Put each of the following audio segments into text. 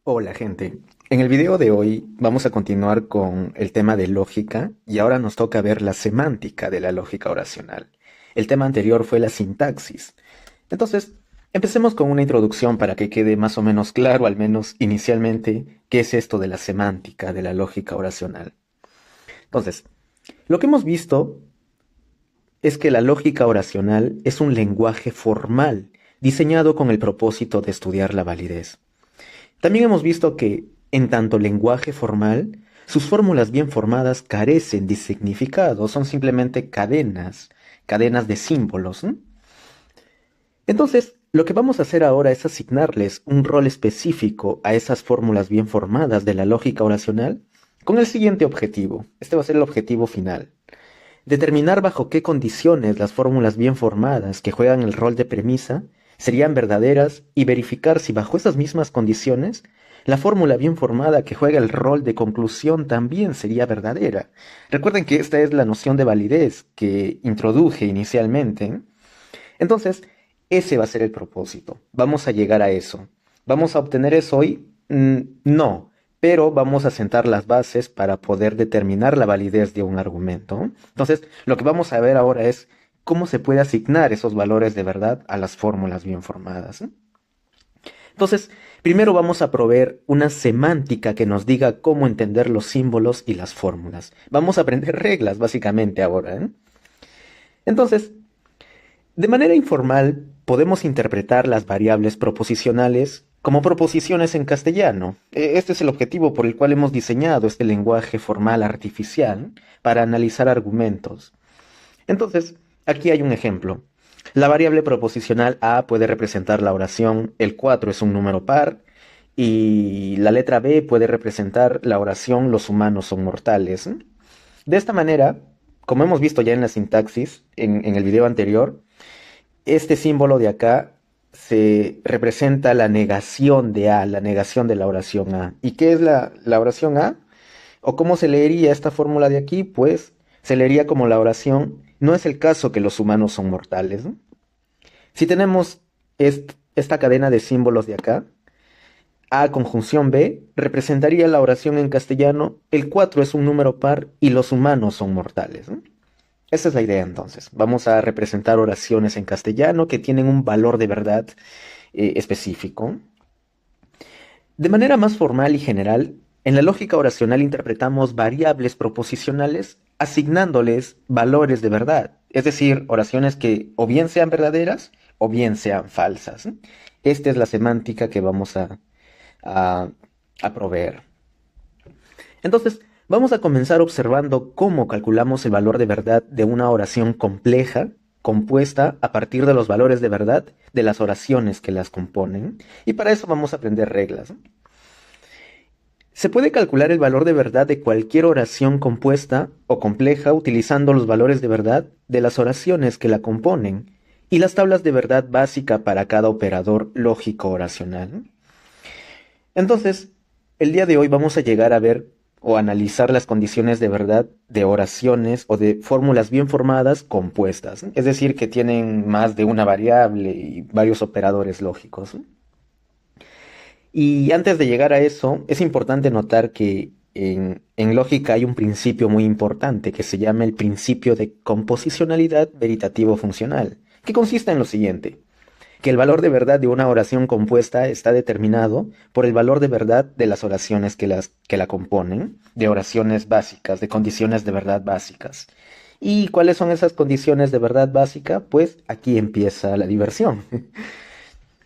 Hola gente, en el video de hoy vamos a continuar con el tema de lógica y ahora nos toca ver la semántica de la lógica oracional. El tema anterior fue la sintaxis. Entonces, empecemos con una introducción para que quede más o menos claro, al menos inicialmente, qué es esto de la semántica de la lógica oracional. Entonces, lo que hemos visto es que la lógica oracional es un lenguaje formal diseñado con el propósito de estudiar la validez. También hemos visto que, en tanto lenguaje formal, sus fórmulas bien formadas carecen de significado, son simplemente cadenas, cadenas de símbolos, ¿no? Entonces, lo que vamos a hacer ahora es asignarles un rol específico a esas fórmulas bien formadas de la lógica oracional con el siguiente objetivo. Este va a ser el objetivo final. Determinar bajo qué condiciones las fórmulas bien formadas que juegan el rol de premisa serían verdaderas y verificar si bajo esas mismas condiciones la fórmula bien formada que juega el rol de conclusión también sería verdadera. Recuerden que esta es la noción de validez que introduje inicialmente. Entonces, ese va a ser el propósito. Vamos a llegar a eso. ¿Vamos a obtener eso hoy? No, pero vamos a sentar las bases para poder determinar la validez de un argumento. Entonces, lo que vamos a ver ahora es cómo se puede asignar esos valores de verdad a las fórmulas bien formadas. Entonces, primero vamos a proveer una semántica que nos diga cómo entender los símbolos y las fórmulas. Vamos a aprender reglas, básicamente, ahora, ¿eh? Entonces, de manera informal, podemos interpretar las variables proposicionales como proposiciones en castellano. Este es el objetivo por el cual hemos diseñado este lenguaje formal artificial para analizar argumentos. Entonces, aquí hay un ejemplo. La variable proposicional A puede representar la oración el 4 es un número par y la letra B puede representar la oración los humanos son mortales. De esta manera, como hemos visto ya en la sintaxis, en el video anterior, este símbolo de acá se representa la negación de A, la negación de la oración A. ¿Y qué es la oración A? ¿O cómo se leería esta fórmula de aquí? Pues se leería como la oración, no es el caso que los humanos son mortales, ¿no? Si tenemos esta cadena de símbolos de acá, A conjunción B representaría la oración en castellano, el 4 es un número par y los humanos son mortales, ¿no? Esa es la idea entonces. Vamos a representar oraciones en castellano que tienen un valor de verdad específico. De manera más formal y general, en la lógica oracional interpretamos variables proposicionales asignándoles valores de verdad, es decir, oraciones que o bien sean verdaderas o bien sean falsas. Esta es la semántica que vamos a, a proveer. Entonces, vamos a comenzar observando cómo calculamos el valor de verdad de una oración compleja, compuesta a partir de los valores de verdad de las oraciones que las componen. Y para eso vamos a aprender reglas. Se puede calcular el valor de verdad de cualquier oración compuesta o compleja utilizando los valores de verdad de las oraciones que la componen y las tablas de verdad básica para cada operador lógico oracional. Entonces, el día de hoy vamos a llegar a ver o analizar las condiciones de verdad de oraciones o de fórmulas bien formadas compuestas, ¿no? Es decir, que tienen más de una variable y varios operadores lógicos, ¿no? Y antes de llegar a eso, es importante notar que en lógica hay un principio muy importante que se llama el principio de composicionalidad veritativo-funcional, que consiste en lo siguiente: que el valor de verdad de una oración compuesta está determinado por el valor de verdad de las oraciones que la componen, de oraciones básicas, de condiciones de verdad básicas. ¿Y cuáles son esas condiciones de verdad básica? Pues aquí empieza la diversión.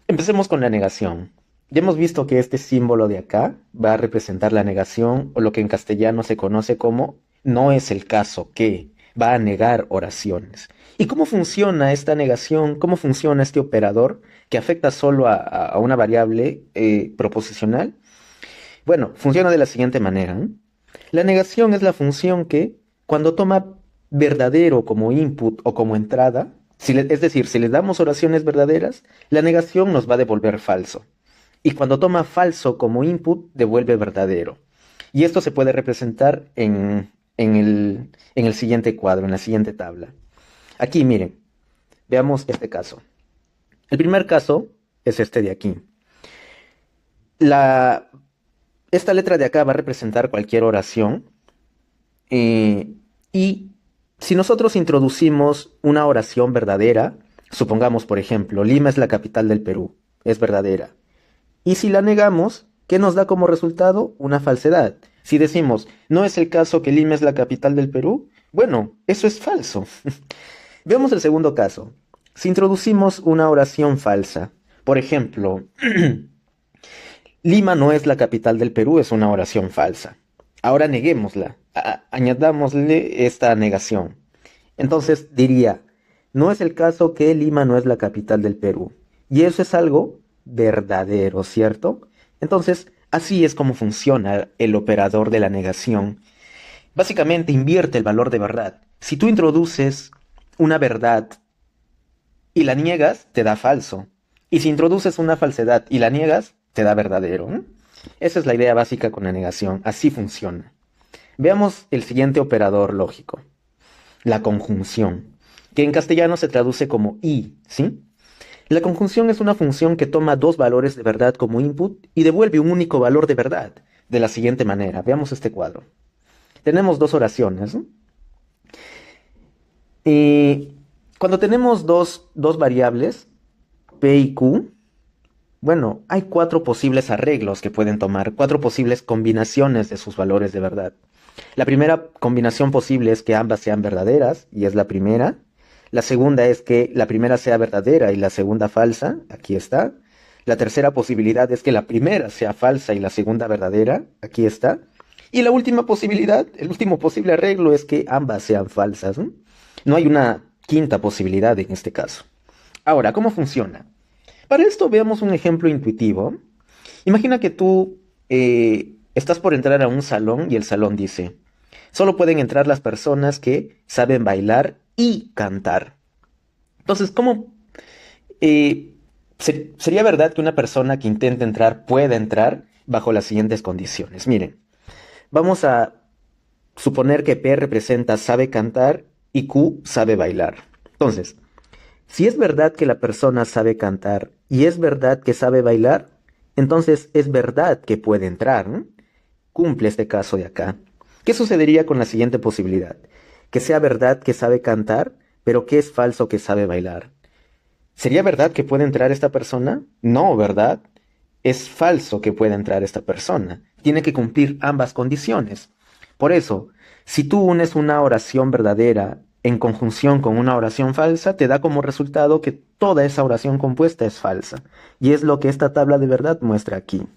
Empecemos con la negación. Ya hemos visto que este símbolo de acá va a representar la negación o lo que en castellano se conoce como no es el caso que, va a negar oraciones. ¿Y cómo funciona esta negación? ¿Cómo funciona este operador que afecta solo a una variable proposicional? Bueno, funciona de la siguiente manera, ¿eh? La negación es la función que, cuando toma verdadero como input o como entrada, es decir, si le damos oraciones verdaderas, la negación nos va a devolver falso. Y cuando toma falso como input, devuelve verdadero. Y esto se puede representar en el siguiente cuadro, en la siguiente tabla. Aquí, miren, veamos este caso. El primer caso es este de aquí. esta letra de acá va a representar cualquier oración. eh, y si nosotros introducimos una oración verdadera, supongamos, por ejemplo, Lima es la capital del Perú, es verdadera. Y si la negamos, ¿qué nos da como resultado? Una falsedad. Si decimos, no es el caso que Lima es la capital del Perú, bueno, eso es falso. Veamos el segundo caso. Si introducimos una oración falsa, por ejemplo, Lima no es la capital del Perú, es una oración falsa. Ahora neguémosla, añadámosle esta negación. Entonces diría, no es el caso que Lima no es la capital del Perú. Y eso es algo verdadero, ¿cierto? Entonces, así es como funciona el operador de la negación. Básicamente invierte el valor de verdad. Si tú introduces una verdad y la niegas, te da falso. Y si introduces una falsedad y la niegas, te da verdadero. Esa es la idea básica con la negación. Así funciona. Veamos el siguiente operador lógico, la conjunción, que en castellano se traduce como y, ¿sí? La conjunción es una función que toma dos valores de verdad como input y devuelve un único valor de verdad, de la siguiente manera. Veamos este cuadro. Tenemos dos oraciones, ¿no? Y cuando tenemos dos variables, P y Q, bueno, hay cuatro posibles arreglos que pueden tomar, cuatro posibles combinaciones de sus valores de verdad. La primera combinación posible es que ambas sean verdaderas, y es la primera. La segunda es que la primera sea verdadera y la segunda falsa, aquí está. La tercera posibilidad es que la primera sea falsa y la segunda verdadera, aquí está. Y la última posibilidad, el último posible arreglo es que ambas sean falsas, ¿no? No hay una quinta posibilidad en este caso. Ahora, ¿cómo funciona? Para esto veamos un ejemplo intuitivo. Imagina que tú estás por entrar a un salón y el salón dice, solo pueden entrar las personas que saben bailar y cantar. Entonces, ¿cómo sería verdad que una persona que intente entrar pueda entrar bajo las siguientes condiciones? Miren, vamos a suponer que P representa sabe cantar y Q sabe bailar. Entonces, si es verdad que la persona sabe cantar y es verdad que sabe bailar, entonces es verdad que puede entrar, ¿no? Cumple este caso de acá. ¿Qué sucedería con la siguiente posibilidad? Que sea verdad que sabe cantar, pero que es falso que sabe bailar. ¿Sería verdad que puede entrar esta persona? No, ¿verdad? Es falso que pueda entrar esta persona. Tiene que cumplir ambas condiciones. Por eso, si tú unes una oración verdadera en conjunción con una oración falsa, te da como resultado que toda esa oración compuesta es falsa. Y es lo que esta tabla de verdad muestra aquí.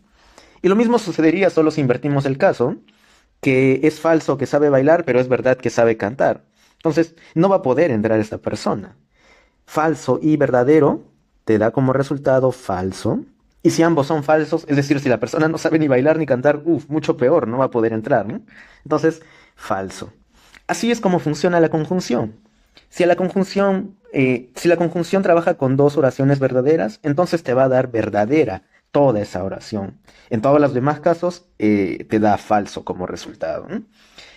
Y lo mismo sucedería solo si invertimos el caso, que es falso que sabe bailar, pero es verdad que sabe cantar. Entonces, no va a poder entrar esta persona. Falso y verdadero te da como resultado falso. Y si ambos son falsos, es decir, si la persona no sabe ni bailar ni cantar, mucho peor, no va a poder entrar, ¿no? Entonces, falso. Así es como funciona la conjunción. Si la conjunción trabaja con dos oraciones verdaderas, entonces te va a dar verdadera toda esa oración. En todos los demás casos, te da falso como resultado, ¿no?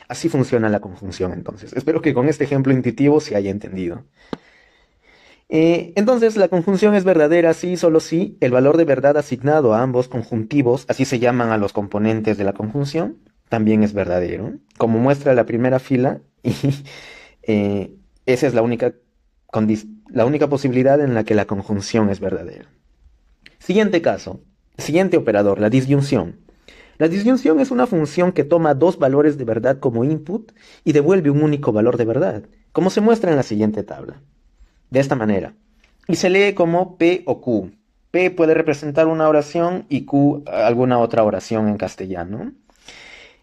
Así funciona la conjunción, entonces. Espero que con este ejemplo intuitivo se haya entendido. Entonces, la conjunción es verdadera si, solo si, el valor de verdad asignado a ambos conjuntivos, así se llaman a los componentes de la conjunción, también es verdadero. Como muestra la primera fila, y esa es la única posibilidad en la que la conjunción es verdadera. Siguiente caso, siguiente operador, la disyunción. La disyunción es una función que toma dos valores de verdad como input y devuelve un único valor de verdad, como se muestra en la siguiente tabla. De esta manera. Y se lee como P o Q. P puede representar una oración y Q alguna otra oración en castellano.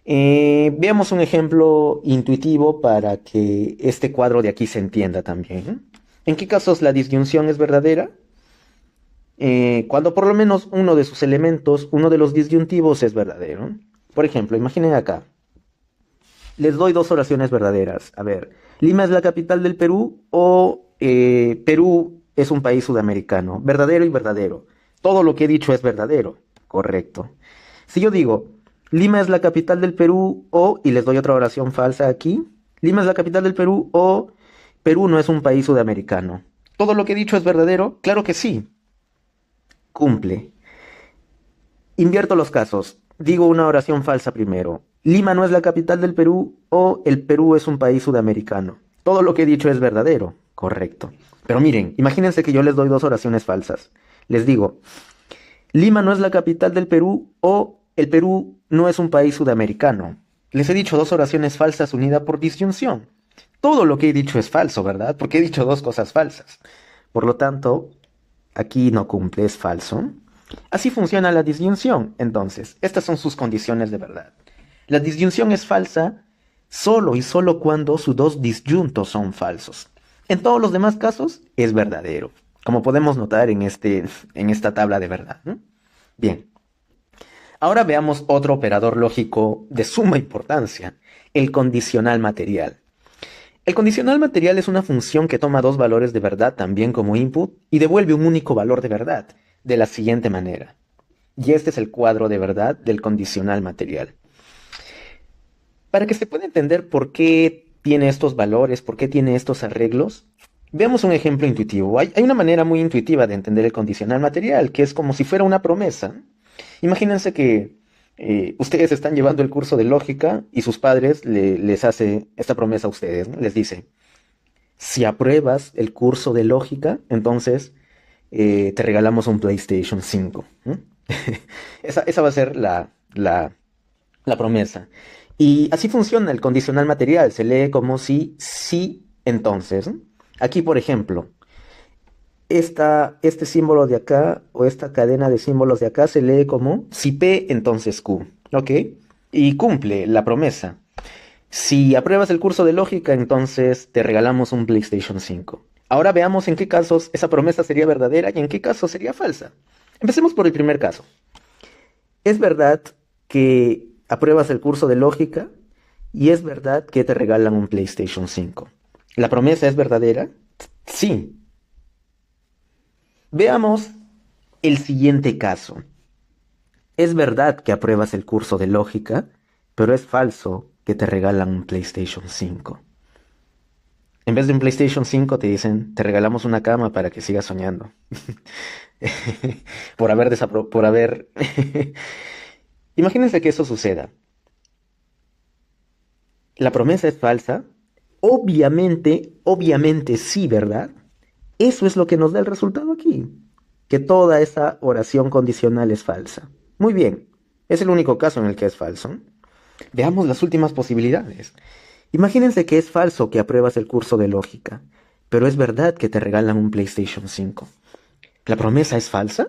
Veamos un ejemplo intuitivo para que este cuadro de aquí se entienda también. ¿En qué casos la disyunción es verdadera? Cuando por lo menos uno de sus elementos, uno de los disyuntivos es verdadero. Por ejemplo, imaginen acá. Les doy dos oraciones verdaderas. A ver, Lima es la capital del Perú o Perú es un país sudamericano. Verdadero y verdadero. Todo lo que he dicho es verdadero. Correcto. Si yo digo, Lima es la capital del Perú o, y les doy otra oración falsa aquí, Lima es la capital del Perú o Perú no es un país sudamericano. ¿Todo lo que he dicho es verdadero? Claro que sí. Cumple. Invierto los casos. Digo una oración falsa primero. Lima no es la capital del Perú o el Perú es un país sudamericano. Todo lo que he dicho es verdadero. Correcto. Pero miren, imagínense que yo les doy dos oraciones falsas. Les digo, Lima no es la capital del Perú o el Perú no es un país sudamericano. Les he dicho dos oraciones falsas unidas por disyunción. Todo lo que he dicho es falso, ¿verdad? Porque he dicho dos cosas falsas. Por lo tanto, aquí no cumple, es falso. Así funciona la disyunción. Entonces, estas son sus condiciones de verdad. La disyunción es falsa solo y solo cuando sus dos disyuntos son falsos. En todos los demás casos es verdadero, como podemos notar en esta tabla de verdad, ¿no? Bien, ahora veamos otro operador lógico de suma importancia, el condicional material. El condicional material es una función que toma dos valores de verdad también como input y devuelve un único valor de verdad, de la siguiente manera. Y este es el cuadro de verdad del condicional material. Para que se pueda entender por qué tiene estos valores, por qué tiene estos arreglos, veamos un ejemplo intuitivo. Hay una manera muy intuitiva de entender el condicional material, que es como si fuera una promesa. Imagínense que ustedes están llevando el curso de lógica y sus padres les hace esta promesa a ustedes, ¿no? Les dice, si apruebas el curso de lógica, entonces te regalamos un PlayStation 5. ¿No? Esa va a ser la promesa. Y así funciona el condicional material. Se lee como si, sí, entonces. ¿No? Aquí, por ejemplo, este símbolo de acá o esta cadena de símbolos de acá se lee como si P, entonces Q. ¿Ok? Y cumple la promesa. Si apruebas el curso de lógica, entonces te regalamos un PlayStation 5. Ahora veamos en qué casos esa promesa sería verdadera y en qué casos sería falsa. Empecemos por el primer caso. Es verdad que apruebas el curso de lógica y es verdad que te regalan un PlayStation 5. ¿La promesa es verdadera? Sí. Veamos el siguiente caso. Es verdad que apruebas el curso de lógica, pero es falso que te regalan un PlayStation 5. En vez de un PlayStation 5 te dicen, te regalamos una cama para que sigas soñando. por haber... Imagínense que eso suceda. La promesa es falsa. Obviamente sí, ¿verdad? Eso es lo que nos da el resultado aquí. Que toda esa oración condicional es falsa. Muy bien. Es el único caso en el que es falso. Veamos las últimas posibilidades. Imagínense que es falso que apruebas el curso de lógica, pero es verdad que te regalan un PlayStation 5. ¿La promesa es falsa?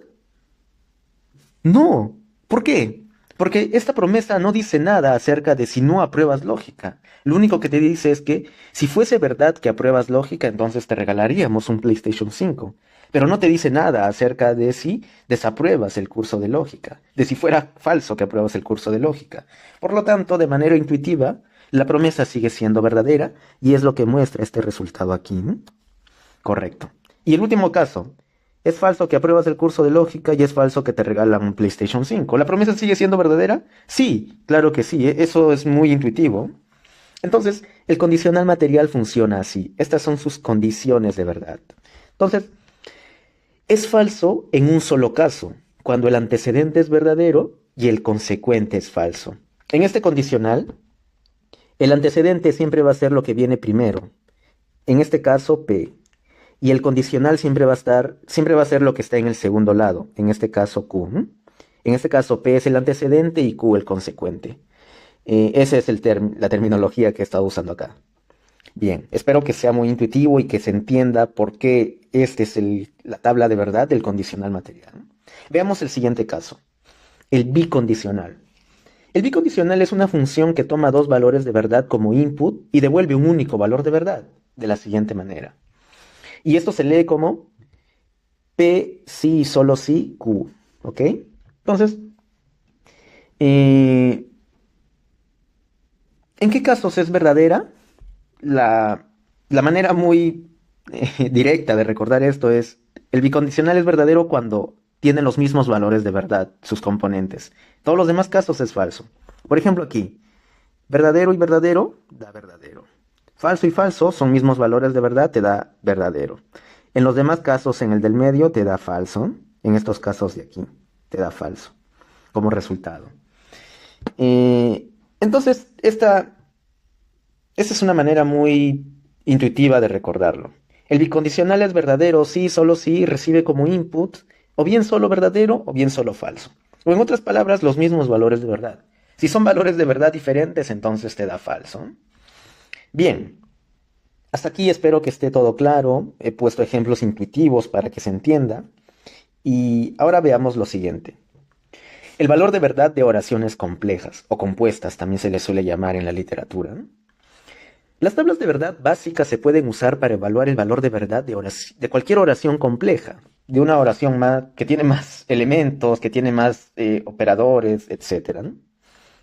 No. ¿Por qué? Porque esta promesa no dice nada acerca de si no apruebas lógica. Lo único que te dice es que si fuese verdad que apruebas lógica, entonces te regalaríamos un PlayStation 5. Pero no te dice nada acerca de si desapruebas el curso de lógica, de si fuera falso que apruebas el curso de lógica. Por lo tanto, de manera intuitiva, la promesa sigue siendo verdadera y es lo que muestra este resultado aquí, ¿no? Correcto. Y el último caso. Es falso que apruebas el curso de lógica y es falso que te regalan un PlayStation 5. ¿La promesa sigue siendo verdadera? Sí, claro que sí. Eso es muy intuitivo. Entonces, el condicional material funciona así. Estas son sus condiciones de verdad. Entonces, es falso en un solo caso, cuando el antecedente es verdadero y el consecuente es falso. En este condicional, el antecedente siempre va a ser lo que viene primero. En este caso, P. Y el condicional siempre va a ser lo que está en el segundo lado, en este caso Q. ¿No? En este caso P es el antecedente y Q el consecuente. Esa es la terminología que he estado usando acá. Bien, espero que sea muy intuitivo y que se entienda por qué esta es la tabla de verdad del condicional material. ¿No? Veamos el siguiente caso, el bicondicional. El bicondicional es una función que toma dos valores de verdad como input y devuelve un único valor de verdad, de la siguiente manera. Y esto se lee como P, sí y solo sí, Q. ¿Ok? Entonces, ¿en qué casos es verdadera? La manera muy directa de recordar esto es, el bicondicional es verdadero cuando tiene los mismos valores de verdad, sus componentes. Todos los demás casos es falso. Por ejemplo aquí, verdadero y verdadero da verdadero. Falso y falso son mismos valores de verdad, te da verdadero. En los demás casos, en el del medio, te da falso. En estos casos de aquí, te da falso. como resultado. Entonces, esta es una manera muy intuitiva de recordarlo. El bicondicional es verdadero si, solo si recibe como input o bien solo verdadero o bien solo falso. O en otras palabras, los mismos valores de verdad. Si son valores de verdad diferentes, entonces te da falso. Bien, hasta aquí espero que esté todo claro. He puesto ejemplos intuitivos para que se entienda. Y ahora veamos lo siguiente. El valor de verdad de oraciones complejas o compuestas también se les suele llamar en la literatura. Las tablas de verdad básicas se pueden usar para evaluar el valor de verdad de cualquier oración compleja, de una oración que tiene más elementos, que tiene más operadores, etc. ¿no?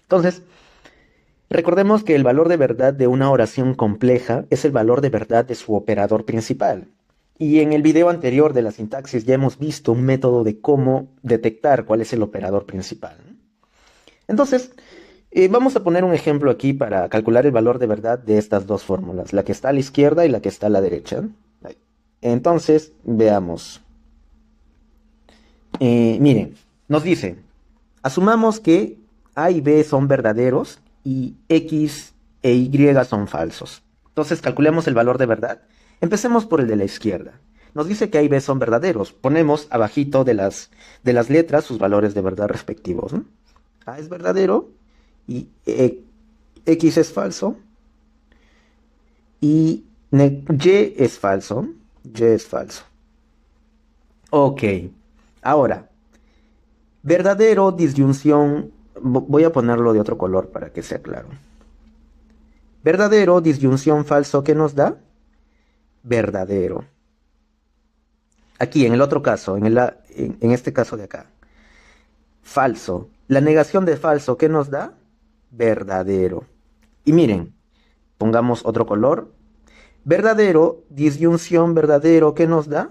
Entonces, recordemos que el valor de verdad de una oración compleja es el valor de verdad de su operador principal. Y en el video anterior de la sintaxis ya hemos visto un método de cómo detectar cuál es el operador principal. Entonces, vamos a poner un ejemplo aquí para calcular el valor de verdad de estas dos fórmulas, la que está a la izquierda y la que está a la derecha. Entonces, veamos. Miren, nos dice, asumamos que A y B son verdaderos y X e Y son falsos. Entonces, calculemos el valor de verdad. Empecemos por el de la izquierda. Nos dice que A y B son verdaderos. Ponemos abajito de las letras sus valores de verdad respectivos, ¿no? A es verdadero y X es falso y Y es falso. Y es falso. Ok. Ahora, verdadero, disyunción. Voy a ponerlo de otro color para que sea claro. Verdadero, disyunción falso, ¿qué nos da? Verdadero. Aquí, en el otro caso, en este caso de acá. Falso. La negación de falso, ¿qué nos da? Verdadero. Y miren, pongamos otro color. Verdadero, disyunción verdadero, ¿qué nos da?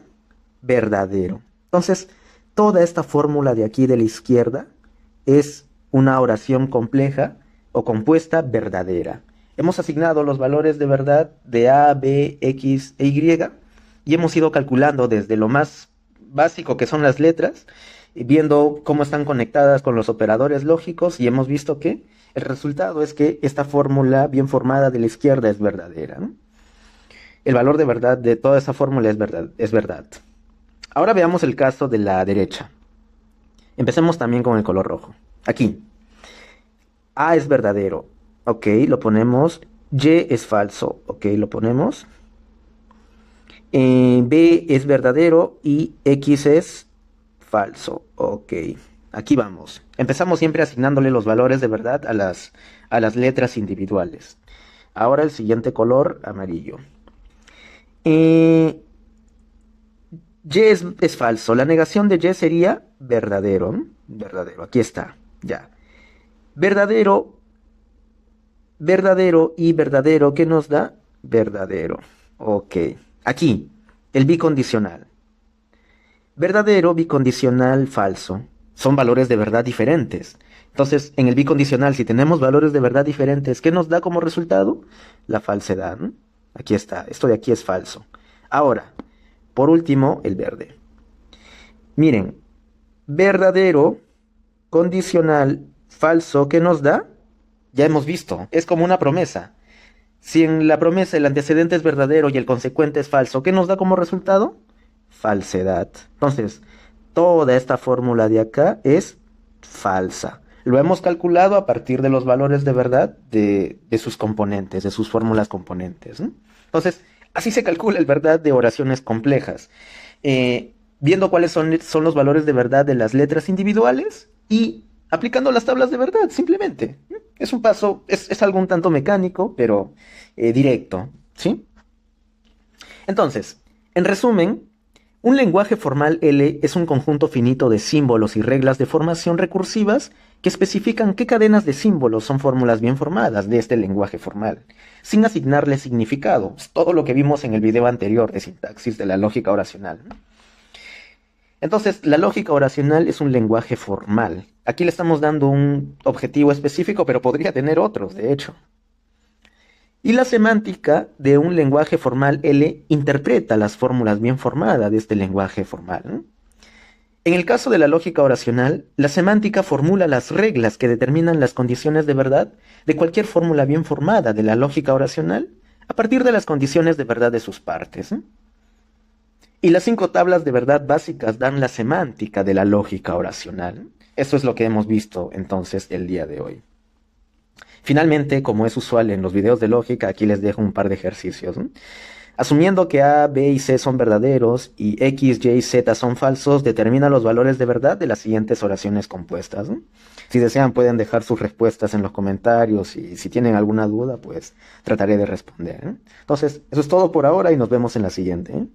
Verdadero. Entonces, toda esta fórmula de aquí de la izquierda es una oración compleja o compuesta verdadera. Hemos asignado los valores de verdad de A, B, X e Y y hemos ido calculando desde lo más básico que son las letras, viendo cómo están conectadas con los operadores lógicos y hemos visto que el resultado es que esta fórmula bien formada de la izquierda es verdadera, ¿no? El valor de verdad de toda esa fórmula es verdad. Ahora veamos el caso de la derecha. Empecemos también con el color rojo. Aquí. A es verdadero. Ok, lo ponemos. Y es falso. Ok, lo ponemos. B es verdadero y X es falso. Ok, aquí vamos. Empezamos siempre asignándole los valores de verdad a las letras individuales. Ahora el siguiente color, amarillo. Y es falso. La negación de Y sería verdadero. ¿No? Verdadero. Aquí está. Ya. Verdadero. Verdadero y verdadero. ¿Qué nos da? Verdadero. Ok. Aquí. El bicondicional. Verdadero, bicondicional, falso. Son valores de verdad diferentes. Entonces, en el bicondicional, si tenemos valores de verdad diferentes, ¿qué nos da como resultado? La falsedad. ¿No? Aquí está. Esto de aquí es falso. Ahora, por último, el verde. Miren, verdadero, condicional, falso, ¿qué nos da? Ya hemos visto, es como una promesa. Si en la promesa el antecedente es verdadero y el consecuente es falso, ¿qué nos da como resultado? Falsedad. Entonces, toda esta fórmula de acá es falsa. Lo hemos calculado a partir de los valores de verdad de sus componentes, de sus fórmulas componentes, ¿no? Entonces, así se calcula el verdad de oraciones complejas, viendo cuáles son los valores de verdad de las letras individuales y aplicando las tablas de verdad, simplemente. Es un paso, es algo un tanto mecánico, pero directo, ¿sí? Entonces, en resumen, un lenguaje formal L es un conjunto finito de símbolos y reglas de formación recursivas que especifican qué cadenas de símbolos son fórmulas bien formadas de este lenguaje formal, sin asignarle significado. Es todo lo que vimos en el video anterior de sintaxis de la lógica oracional, ¿no? Entonces, la lógica oracional es un lenguaje formal. Aquí le estamos dando un objetivo específico, pero podría tener otros, de hecho. Y la semántica de un lenguaje formal L interpreta las fórmulas bien formadas de este lenguaje formal, ¿no? En el caso de la lógica oracional, la semántica formula las reglas que determinan las condiciones de verdad de cualquier fórmula bien formada de la lógica oracional a partir de las condiciones de verdad de sus partes, ¿eh? Y las 5 tablas de verdad básicas dan la semántica de la lógica oracional. Eso es lo que hemos visto entonces el día de hoy. Finalmente, como es usual en los videos de lógica, aquí les dejo un par de ejercicios, ¿no? Asumiendo que A, B y C son verdaderos y X, Y y Z son falsos, determina los valores de verdad de las siguientes oraciones compuestas, ¿no? Si desean pueden dejar sus respuestas en los comentarios y si tienen alguna duda, pues trataré de responder, ¿eh? Entonces, eso es todo por ahora y nos vemos en la siguiente, ¿eh?